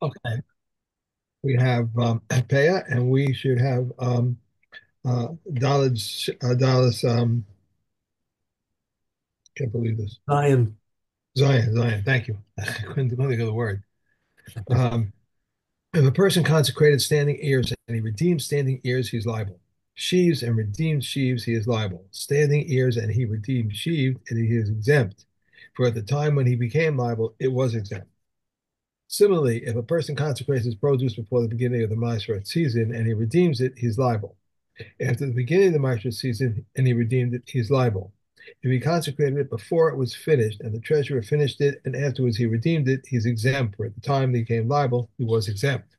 Okay, we have Peah, and we should have Dallas. Can't believe this. Lion. Zion. Thank you. I couldn't think of the word. Um, if a person consecrated standing ears and he redeemed standing ears, he's liable. Sheaves and redeemed sheaves, he is liable. Standing ears and he redeemed sheaves, and he is exempt. For at the time when he became liable, it was exempt. Similarly, if a person consecrates his produce before the beginning of the Maaseh season and he redeems it, he's liable. After the beginning of the Maaseh season and he redeemed it, he's liable. If he consecrated it before it was finished and the treasurer finished it and afterwards he redeemed it, he's exempt. For at the time he became liable, he was exempt.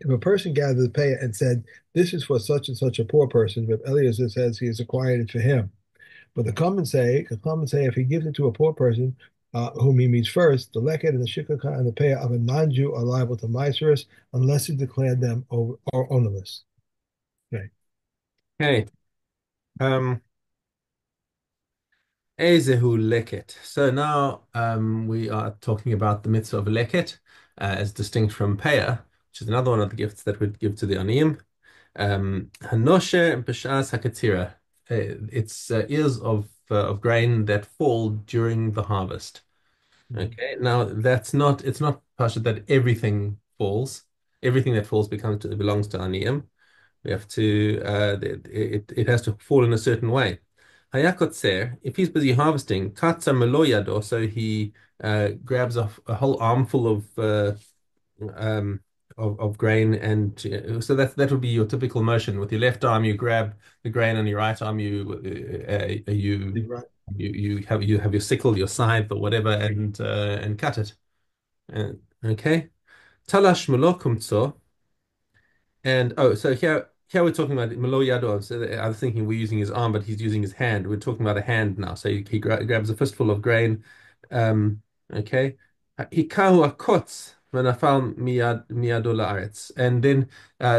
If a person gathered the pay and said, "This is for such and such a poor person," Reb Eliezer says he has acquired it for him. But the come and say, if he gives it to a poor person, whom he meets first, the leket and the shikakah and the payah of a non-Jew are liable to Meiseris unless he declared them over, or ownerless. Okay. Okay. Um, Ezehu leket. So now we are talking about the mitzvah of leket as distinct from peah, which is another one of the gifts that we'd give to the aniyim. Hanoshe b'shas hakatira. It's ears of grain that fall during the harvest. Mhm. Okay. Now it's not pasha that everything falls. Everything that falls belongs to aniyim. We have to, it has to fall in a certain way. Hayakotzer, if he's busy harvesting, katsa meloyado, so he grabs a whole armful um, of grain, and so that would be your typical motion. With your left arm, you grab the grain, and your right arm, Right. you have your sickle, your scythe, or whatever, and cut it. Okay. Talash melokumtso. And oh, so here we're talking about Malo Yadov. So I was thinking we're using his arm, but he's using his hand. We're talking about a hand now. So he grabs a fistful of grain. Okay. Hikahu akotz v'nafal miyado la'aretz. And then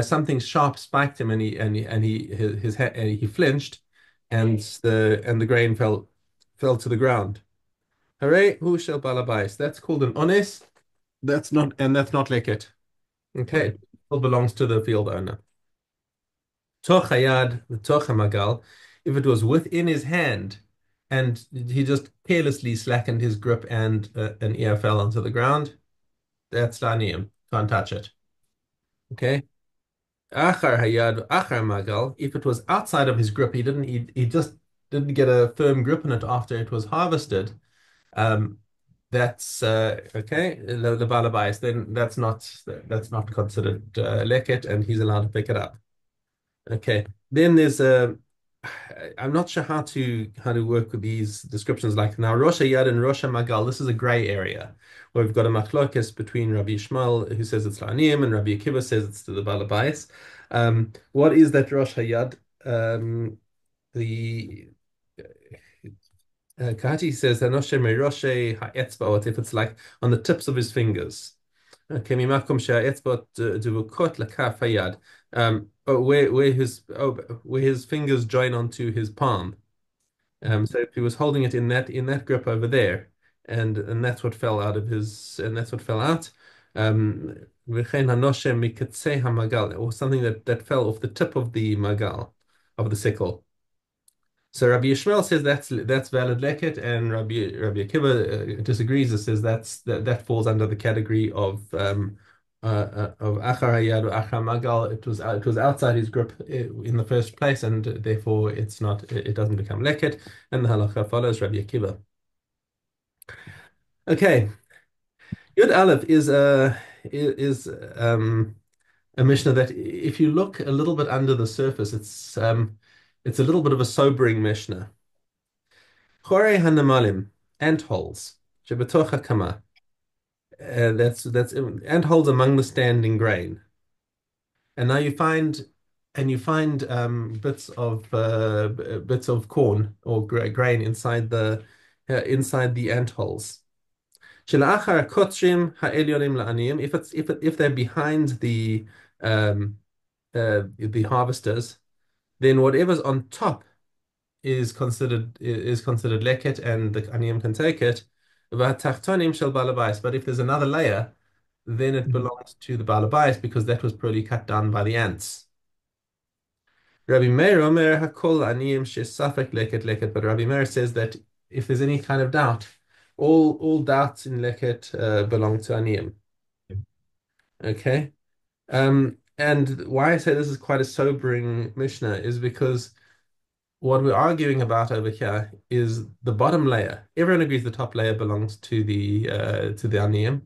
something sharp spiked him, and he flinched, and the grain fell to the ground. Hooray! Who shall balabais? That's called an ones. That's not leket. Okay, Right. it still belongs to the field owner. Toch hayad, toch hamagal, if it was within his hand and he just carelessly slackened his grip and an ear fell onto the ground, that's lanium. Can't touch it. Okay. Achar hayad, achar magal, if it was outside of his grip, he just didn't get a firm grip on it after it was harvested. Um, that's okay. The balabais, then that's not considered leket, and he's allowed to pick it up. Okay. Then there's a I'm not sure how to work with these descriptions. Like now, Rosh Hayad and Rosh Magal, this is a gray area where we've got a machlokes between Rabbi Yishmael, who says it's La'anim, and Rabbi Akiva says it's to the Balabais. What is that Rosh Hayad? The Kahati says Hanoshe Meroshe Ha'etzbaot, if it's like on the tips of his fingers. Okay, mimakom she'etzbot duvukot lakaf hayad. Where his fingers join onto his palm. So if he was holding it in that grip over there, and that's what fell out. V'chein hanoshem mikatzei hamagal, or something that fell off the tip of the magal of the sickle. So Rabbi Yishmael says that's valid leket, and Rabbi Akiva disagrees and says that falls under the category of achar hayad or achar magal. It was outside his grip in the first place, and therefore it doesn't become leket, and the halacha follows Rabbi Akiva. Okay, Yud Aleph is a Mishnah that if you look a little bit under the surface, it's a little bit of a sobering Mishnah. Chorei hanamalim, ant holes. Shebetoch hakama. That's ant holes among the standing grain. And now you find bits of corn or grain inside the ant holes. Shelachar kotshim ha'elyonim la'aniyim. If they're behind the harvesters, then whatever's on top is considered leket, and the aniyim can take it. V'hatachtonim shel balabais. But if there's another layer, then it Mhm. belongs to the Baal Bayis because that was probably cut down by the ants. Rabbi Meir Omer Hakol Aniyim Shesafek Leket Leket, but Rabbi Meir says that if there's any kind of doubt, all doubts in Leket belong to Aniyim. Okay. And why I say this is quite a sobering Mishnah is because what we're arguing about over here is the bottom layer. Everyone agrees the top layer belongs to the Aniyim.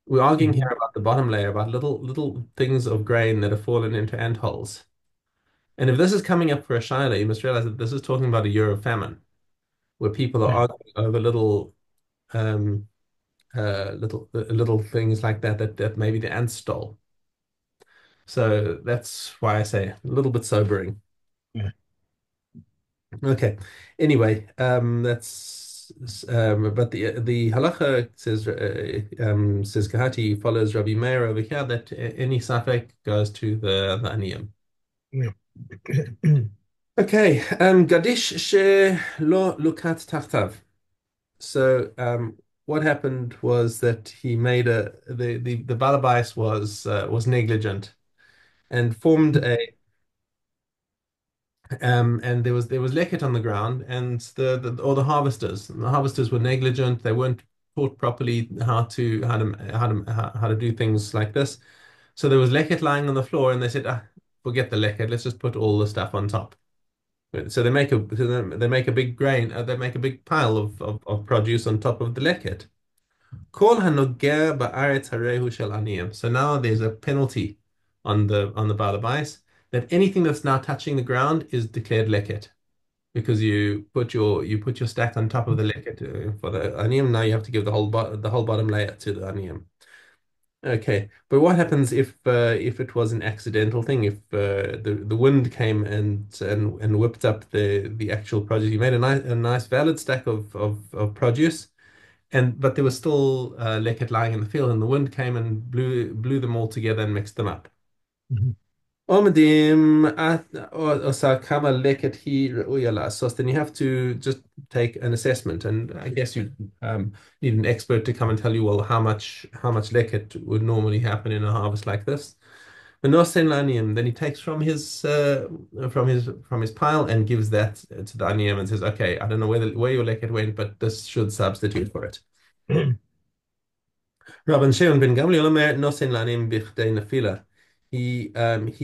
We're arguing here Mhm. about the bottom layer, about little things of grain that have fallen into ant holes. And if this is coming up for a Shaila, you must realize that this is talking about a year of famine, where people are Yeah. arguing over um, little things like that maybe the ants stole. So that's why I say a little bit sobering. Yeah. Okay. Anyway, that's but the halacha says Kahati follows Rabbi Meir over here that any safek goes to the aniyim. Yeah. Okay. Gadish she lo lukat tachtav. So what happened was that he made the balabais was negligent and formed a and there was leket on the ground, and the harvesters were negligent. They weren't taught properly how to do things like this. So there was leket lying on the floor, and they said, forget the leket. Let's just put all the stuff on top. So they make a big grain. They make a big pile of produce on top of the leket. Kol hanogea ba'aretz harehu shel aniyim. So now there's a penalty on the balabais that anything that's now touching the ground is declared leket because you put your stack on top of the leket for the aniyim. Now you have to give the whole bottom layer to the aniyim. Okay, but what happens if it was an accidental thing? If the wind came and whipped up the actual produce, you made a nice valid stack of produce, but there was still leket lying in the field, and the wind came and blew them all together and mixed them up. Mhm. Omedim osa kama leket hi re'uya la'asos. Then you have to just take an assessment, and I guess you need an expert to come and tell you, well, how much leket would normally happen in a harvest like this. V'nosen la'aniyim. Then he takes from his pile and gives that to the aniyim and says, okay, I don't know where your leket went, but this should substitute for it. Rabban Shimon ben Gamliel Omer nosen lanim bichdei nefila. He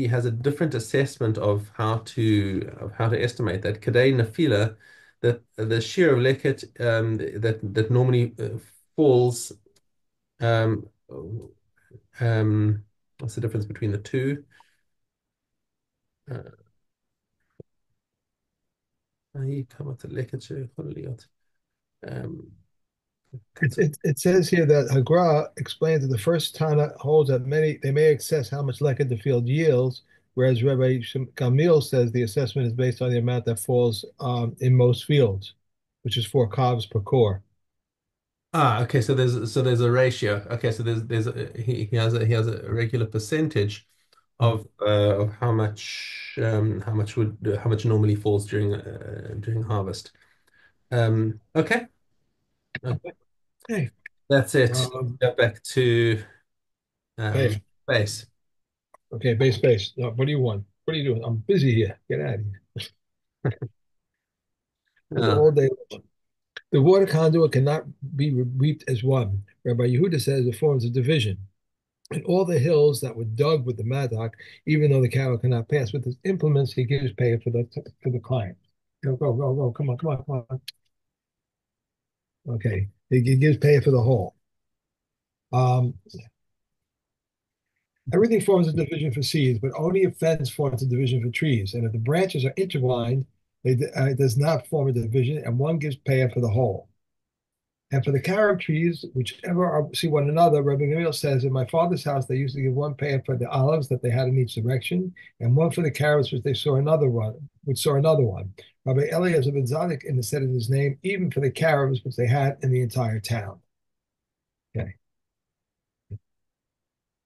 has a different assessment of how to estimate that kadei nefila, that the shear of leket that normally falls. Um, what's the difference between the two? Uh, כמה leket שיכול להיות. Um, It says here that Hagra explains that the first Tana holds that they may assess how much leket the field yields, whereas Rabbi Gamil says the assessment is based on the amount that falls in most fields, which is 4 calves per core. Okay. So there's a ratio. Okay, so he has a regular percentage Mhm. of how much normally falls during harvest. Okay, okay, Okay. that's it. Um, Go back to Peah. base. Okay, base. No, what do you want? What are you doing? I'm busy here. Get out of here. Uh, All day long. The water conduit cannot be reaped as one. Rabbi Yehuda says it forms a division. And all the hills that were dug with the Madoc, even though the cattle cannot pass with his implements, he gives pay for the client. Go. Come on. Okay. He gives pay for the whole. Um, Everything forms a division for seeds, but only a fence forms a division for trees. And if the branches are intertwined, it does not form a division, and one gives pay for the whole. And for the carob trees, whichever see one another, Rabbi Gamliel says, in my father's house, they used to give one pay for the olives that they had in each direction, and one for the carrots which saw another one. Rabbi Eliezer ben Zadok in the said in his name, even for the carobs which they had in the entire town. Okay.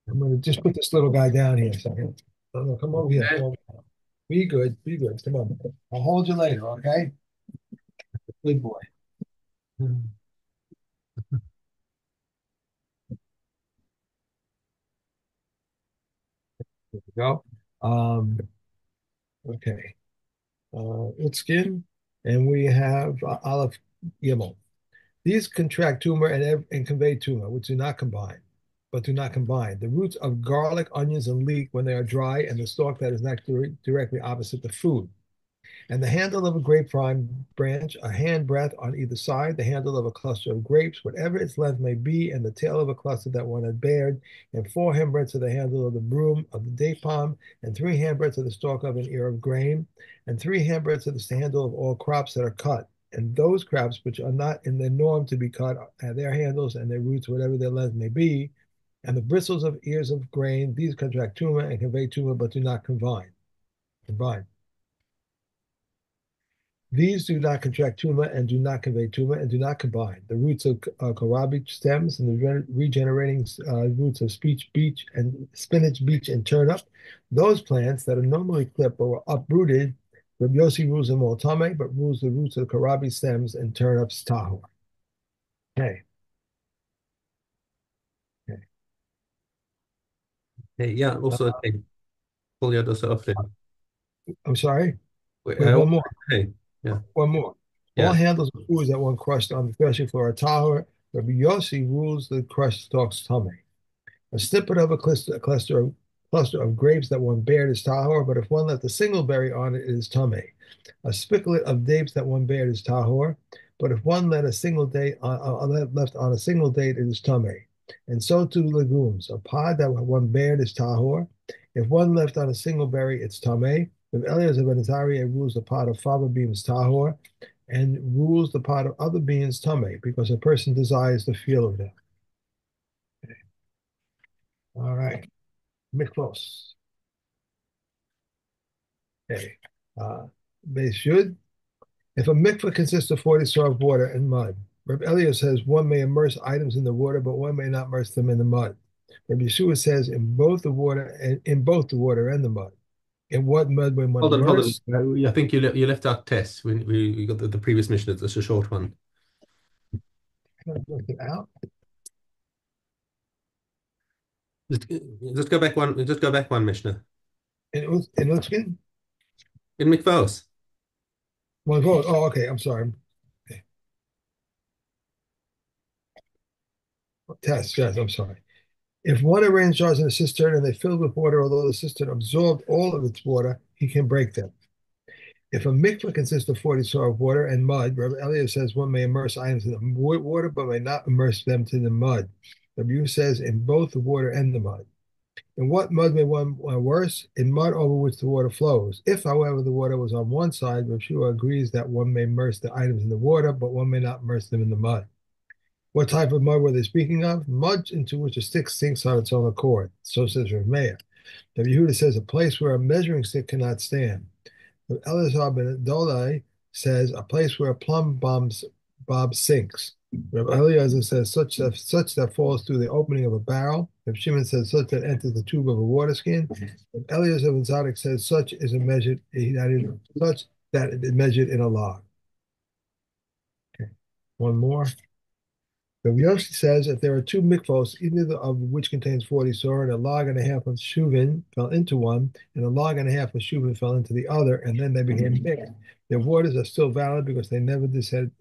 I'm going to just put this little guy down here a second. No, come over here. Come over. Be good. Be good. Come on. I'll hold you later, okay? Good boy. Go. Um, okay. Utskin, and we have Aleph Gimel. These contract tumor and convey tumor, which do not combine, but do not combine. The roots of garlic, onions, and leek when they are dry, and the stalk that is not directly opposite the food. And the handle of a grapevine branch, a hand breadth on either side, the handle of a cluster of grapes, whatever its length may be, and the tail of a cluster that one had bared, and 4 handbreadths of the handle of the broom of the date palm, and 3 handbreadths of the stalk of an ear of grain, and 3 handbreadths of the handle of all crops that are cut. And those crops which are not in their norm to be cut have their handles and their roots, whatever their length may be, and the bristles of ears of grain, these contract tumor and convey tumor, but do not combine. Combine. These do not contract tumor and do not convey tumor and do not combine. The roots of kohlrabi stems and the regenerating roots of speech beech and spinach, beech, and turnip, those plants that are normally clipped or uprooted, Rabbi Yossi rules them all tame, but rules the roots of kohlrabi stems and turnips tahor. Okay, okay. Hey, yeah, also, hey, pull your also öffnen. I'm sorry. Wait, We have one more. hey, yeah, One more. All yeah. yeah. handles of foods that one crushed on the threshing floor are tahor. Rabbi Yossi rules the crushed stalks tame. A snippet of a cluster of grapes that one bared is tahor, but if one left a single berry on it, it is tameh. A spicklet of dates that one bared is tahor, but if one let a single date left on a single date, it is tameh. And so too legumes. A pod that one bared is tahor. If one left on a single berry, it's tameh. If Eliezer ben Azariah rules the pot of fava beans tahor, and rules the pot of other beans tameh, because a person desires the feel of them. All right. Mikvos. Okay. Uh, they should. If a mikvah consists of 40 saw of water and mud, Reb Eliezer says one may immerse items in the water, but one may not immerse them in the mud. Reb Yeshua says in both the water and the mud. In what mud when one Hold on. immerse? I think you left out tests. We got the previous mission. It's a short one. Look it out. Just, just go back one. Just go back one, Mishna. In Utskin? In Mikvos. One vote. Oh, okay. I'm sorry. Okay. Test. Yes, I'm sorry. If one arranged jars in a cistern and they filled with water, although the cistern absorbed all of its water, he can break them. If a mikveh consists of 40 saw of water and mud, Rabbi Eliezer says one may immerse items in the water, but may not immerse them to the mud. Rabbi Yu says in both the water and the mud. In what mud may one worse? In mud over which the water flows. If, however, the water was on one side, Rabbi Shua agrees that one may immerse the items in the water, but one may not immerse them in the mud. What type of mud were they speaking of? Mud into which a stick sinks on its own accord. So says Rav Meir. Rabbi Yehuda says a place where a measuring stick cannot stand. Elazar ben Dolai says a place where a plumb bob sinks. Rabbi Eliezer says such that falls through the opening of a barrel. Rabbi Shimon says such that enters the tube of a water skin. Rabbi Eliezer ben Zadok says such that it is measured in a log. Okay. One more. Rabbi Yossi says if there are two mikvos, either of which contains 40 sor, and a log and a half of shuvin fell into one, and a log and a half of shuvin fell into the other, and then they became mixed, their waters are still valid because they never designated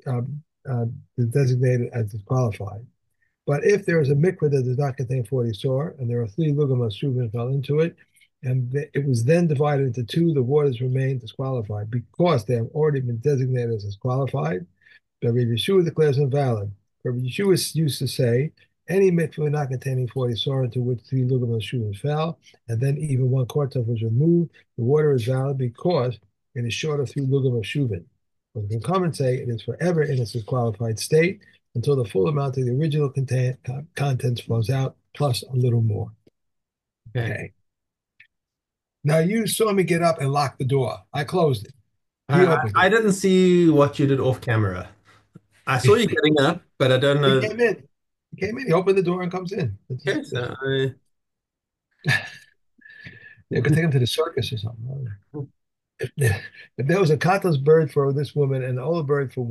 as disqualified. But if there is a mikvah that does not contain 40 sor, and there are 3 lugam of shuvin fell into it, and it was then divided into two, the waters remain disqualified because they have already been designated as disqualified. Rabbi Yeshua declares invalid. Rabbi Yeshua used to say, any mikveh not containing 40 sor into which 3 lugam of shuvin fell, and then even one quarter was removed, the water is valid because it is short of 3 lugam of shuvin. One can come and say it is forever in its disqualified state until the full amount of the original contents flows out, plus a little more. Okay. Okay. Now you saw me get up and lock the door. I closed it. He opened I it. didn't see what you did off camera. I saw you getting up, but I don't He know. came in. He came in. He opened the door and comes in. Okay, so You could take him to the circus or something. If there was a Catal's bird for this woman and an olive bird for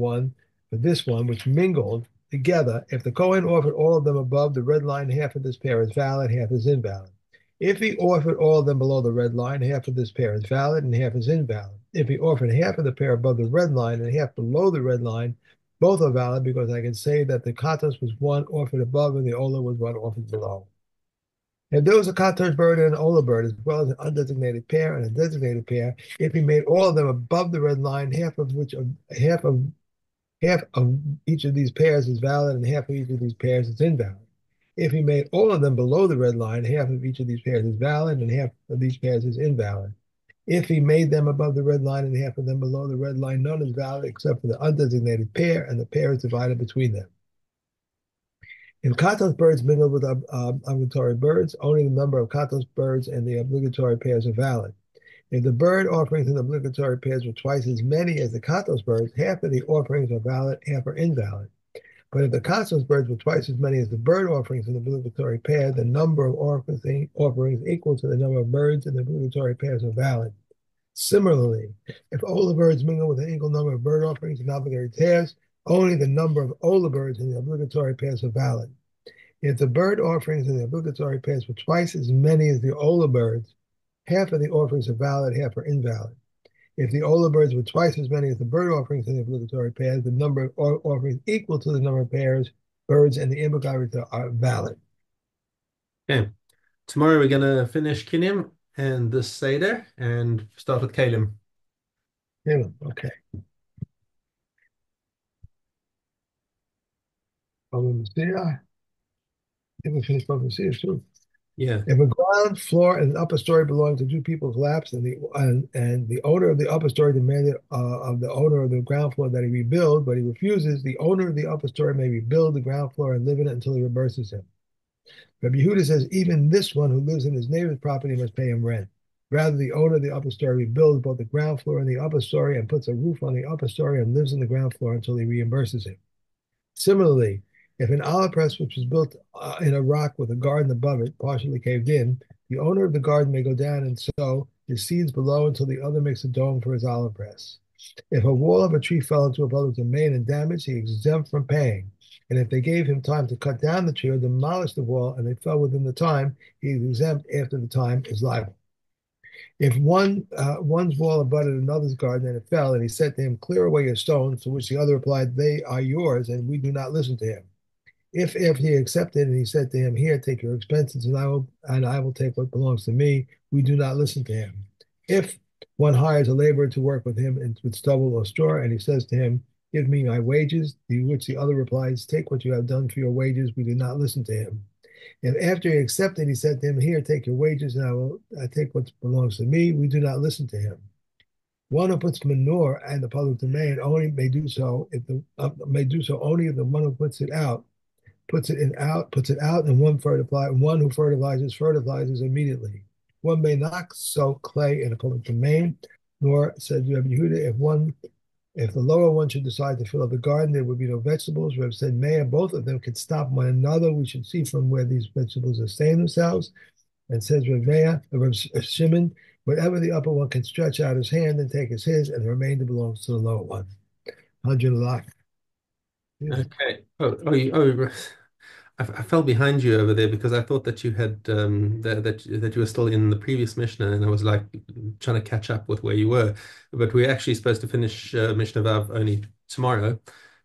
this one, which mingled together, if the Kohen offered all of them above the red line, half of this pair is valid, half is invalid. If he offered all of them below the red line, half of this pair is valid and half is invalid. If he offered half of the pair above the red line and half below the red line, both are valid because I can say that the katos was one offered above and the ola was one offered below. If there was a katos bird and an ola bird, as well as an undesignated pair and a designated pair, if he made all of them above the red line, half of each of these pairs is valid and half of each of these pairs is invalid. If he made all of them below the red line, half of each of these pairs is valid and half of these pairs is invalid. If he made them above the red line and half of them below the red line, none is valid except for the undesignated pair, and the pair is divided between them. If Katos birds mingle with obligatory birds, only the number of Katos birds and the obligatory pairs are valid. If the bird offerings and obligatory pairs were twice as many as the Katos birds, half of the offerings are valid, half are invalid. But if the Katos birds were twice as many as the bird offerings in the obligatory pair, the number of offerings equal to the number of birds in the obligatory pairs are valid. Similarly, if all the birds mingle with an equal number of bird offerings and obligatory pairs, only the number of all the birds in the obligatory pairs are valid. If the bird offerings in the obligatory pairs were twice as many as the Ola birds, half of the offerings are valid, half are invalid. If the Ola birds were twice as many as the bird offerings in the obligatory pairs, the number of offerings equal to the number of pairs, birds, and the obligatory are valid. Okay. Tomorrow we're gonna finish Kinim and the Seder and start with Kalim. Okay. I think we finished Bava too. Yeah. If a ground floor and an upper story belong to two people's laps, and the owner of the upper story demanded of the owner of the ground floor that he rebuild, but he refuses, the owner of the upper story may rebuild the ground floor and live in it until he reimburses him. Rabbi Yehuda says even this one who lives in his neighbor's property must pay him rent. Rather, the owner of the upper story rebuilds both the ground floor and the upper story and puts a roof on the upper story and lives in the ground floor until he reimburses him. Similarly, if an olive press which was built in a rock with a garden above it partially caved in, the owner of the garden may go down and sow his seeds below until the other makes a dome for his olive press. If a wall of a tree fell into a public domain and damaged, he is exempt from paying. And if they gave him time to cut down the tree or demolish the wall and they fell within the time, he is exempt after the time is liable. If one's wall abutted another's garden and it fell, and he said to him, "Clear away your stones," to which the other replied, "They are yours, and we do not listen to him." If after he accepted and he said to him, "Here, take your expenses, and I will take what belongs to me," we do not listen to him. If one hires a laborer to work with him with stubble or straw, and he says to him, "Give me my wages," to which the other replies, "Take what you have done for your wages," we do not listen to him. If after he accepted, he said to him, "Here, take your wages, and I take what belongs to me," we do not listen to him. One who puts manure in the public domain only may do so if the may do so only if the one who puts it out, and one who fertilizes immediately. One may not sow clay in a public domain, nor said Rabbi Yehuda, if the lower one should decide to fill up the garden, there would be no vegetables. Reb said, Meir, both of them could stop one another. We should see from where these vegetables are staying themselves. And says Reb Shimon, whatever the upper one can stretch out his hand and take is his, and the remainder belongs to the lower one. 100 Okay. I fell behind you over there because I thought that you had that you were still in the previous Mishnah, and I was like trying to catch up with where you were. But we're actually supposed to finish Mishnah Vav only tomorrow,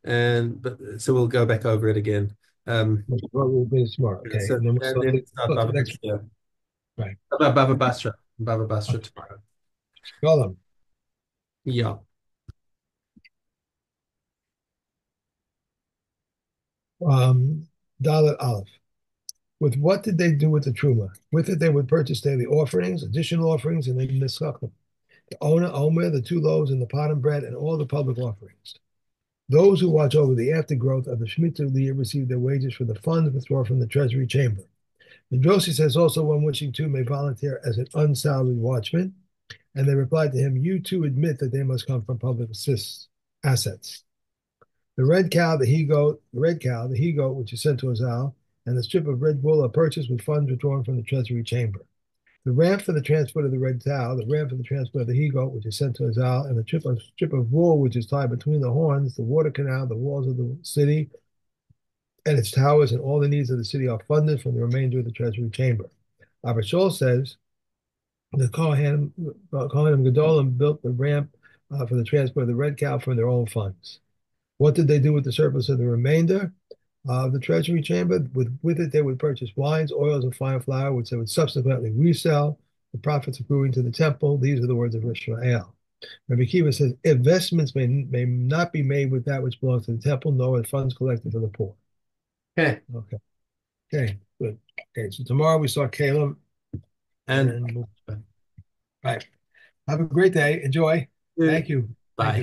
and but so we'll go back over it again. Well, we'll be smart, okay. So And then we'll and then start start the Bava next Basra, right. Bava Basra tomorrow. Shalom. Yeah. Dalet Aleph. With what did they do with the truma? With it, they would purchase daily offerings, additional offerings, and they mischach them. The owner, Omer, the 2 loaves, and the pot of bread, and all the public offerings. Those who watch over the aftergrowth of the Shemitah year receive their wages for the funds withdrawn from the treasury chamber. The Josi says also one wishing to may volunteer as an unsalaried watchman, and they replied to him, "You too admit that they must come from public assets." The he goat, which is sent to Azal, and the strip of red wool are purchased with funds withdrawn from the treasury chamber. The ramp for the transport of the red cow, the ramp for the transport of the he goat, which is sent to Azal, and the strip of wool, which is tied between the horns, the water canal, the walls of the city, and its towers, and all the needs of the city are funded from the remainder of the treasury chamber. Abba Shaul says the Kohanim Gedolim built the ramp for the transport of the red cow from their own funds. What did they do with the surplus of the remainder of the treasury chamber? With it, they would purchase wines, oils, and fine flour, which they would subsequently resell. The profits accruing to the temple. These are the words of Israel. Rabbi Kiva says, investments may not be made with that which belongs to the temple, nor with funds collected for the poor. Okay. Okay. Okay. Good. Okay. So tomorrow we saw Caleb, And and right. Have a great day. Enjoy. Thank you. Thank bye. you.